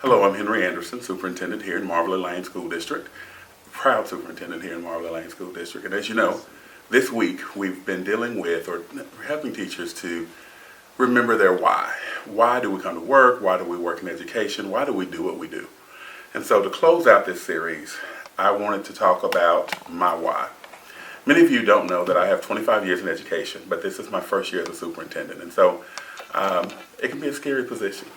Hello, I'm Henry Anderson, Superintendent here in Marvell Elaine School District, proud Superintendent here in Marvell Elaine School District. And as you know, this week we've been dealing with or helping teachers to remember their why. Why do we come to work? Why do we work in education? Why do we do what we do? And so to close out this series, I wanted to talk about my why. Many of you don't know that I have 25 years in education, but this is my first year as a superintendent. And so it can be a scary position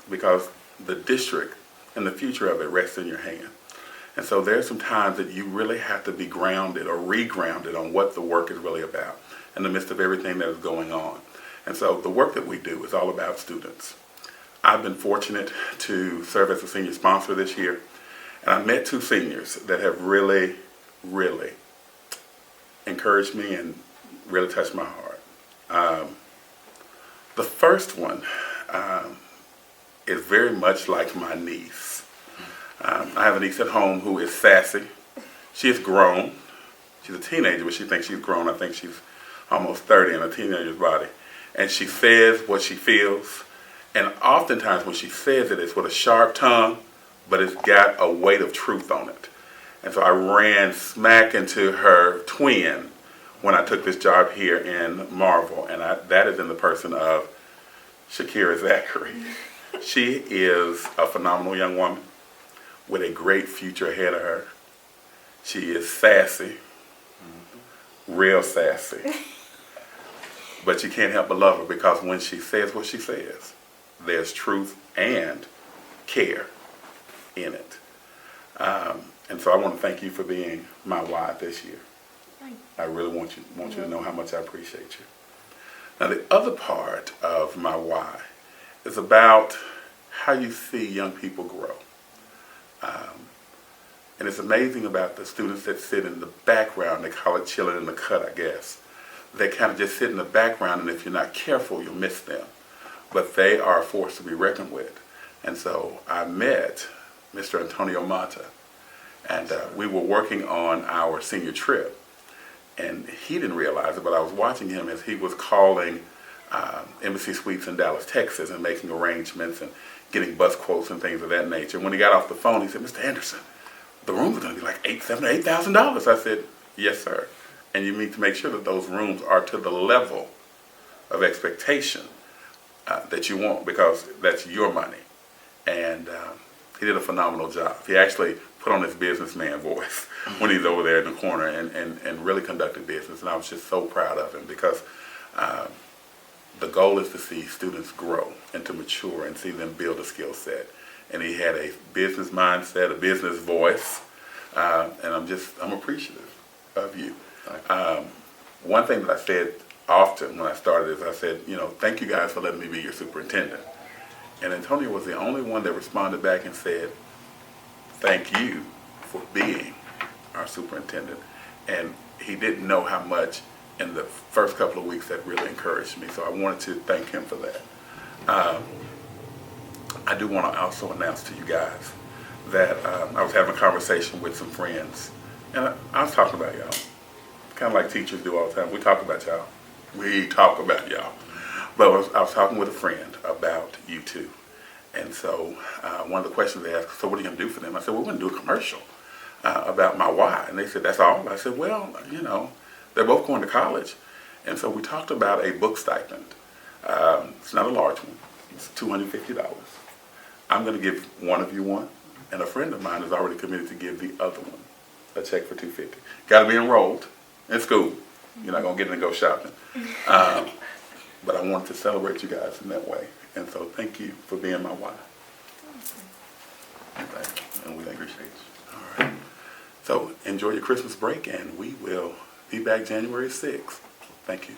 because the district and the future of it rests in your hand. And so there's some times that you really have to be grounded or re-grounded on what the work is really about in the midst of everything that is going on. And so the work that we do is all about students. I've been fortunate to serve as a senior sponsor this year, and I met two seniors that have really, really encouraged me and really touched my heart. The first one is very much like my niece. I have a niece at home who is sassy. She is grown. She's a teenager, but she thinks she's grown. I think she's almost 30 in a teenager's body. And she says what she feels. And oftentimes when she says it, it's with a sharp tongue, but it's got a weight of truth on it. And so I ran smack into her twin when I took this job here in Marvell. And that is in the person of Shakira Zachary. She is a phenomenal young woman with a great future ahead of her. She is sassy, real sassy. But you can't help but love her because when she says what she says, there's truth and care in it. And so I want to thank you for being my why this year. I really want you to know how much I appreciate you. Now the other part of my why is about how you see young people grow. And it's amazing about the students that sit in the background, they call it chilling in the cut, I guess. They kind of just sit in the background, and if you're not careful, you'll miss them. But they are a force to be reckoned with. And so I met Mr. Antonio Mata, and we were working on our senior trip. And he didn't realize it, but I was watching him as he was calling Embassy Suites in Dallas, Texas, and making arrangements and getting bus quotes and things of that nature. When he got off the phone, he said, "Mr. Anderson, the rooms are going to be like $8,000. I said, "Yes, sir." And you need to make sure that those rooms are to the level of expectation that you want, because that's your money. And he did a phenomenal job. He actually put on his businessman voice when he's over there in the corner and really conducted business. And I was just so proud of him because the goal is to see students grow and to mature and see them build a skill set. And he had a business mindset, a business voice, and I'm appreciative of you. One thing that I said often when I started is I said, thank you guys for letting me be your superintendent. And Antonio was the only one that responded back and said, thank you for being our superintendent. And he didn't know how much in the first couple of weeks that really encouraged me. So I wanted to thank him for that. I do want to also announce to you guys that I was having a conversation with some friends. And I was talking about y'all. Kind of like teachers do all the time. We talk about y'all. But I was talking with a friend about you two. And so one of the questions they asked, so what are you going to do for them? I said, well, we're going to do a commercial about my why. And they said, that's all? I said, well, they're both going to college. And so we talked about a book stipend. It's not a large one. It's $250. I'm going to give one of you one. And a friend of mine is already committed to give the other one a check for $250. Got to be enrolled in school. You're not going to get in and go shopping. But I wanted to celebrate you guys in that way. And so thank you for being my why. And we appreciate you. All right. So enjoy your Christmas break, and we will be back January 6th. Thank you.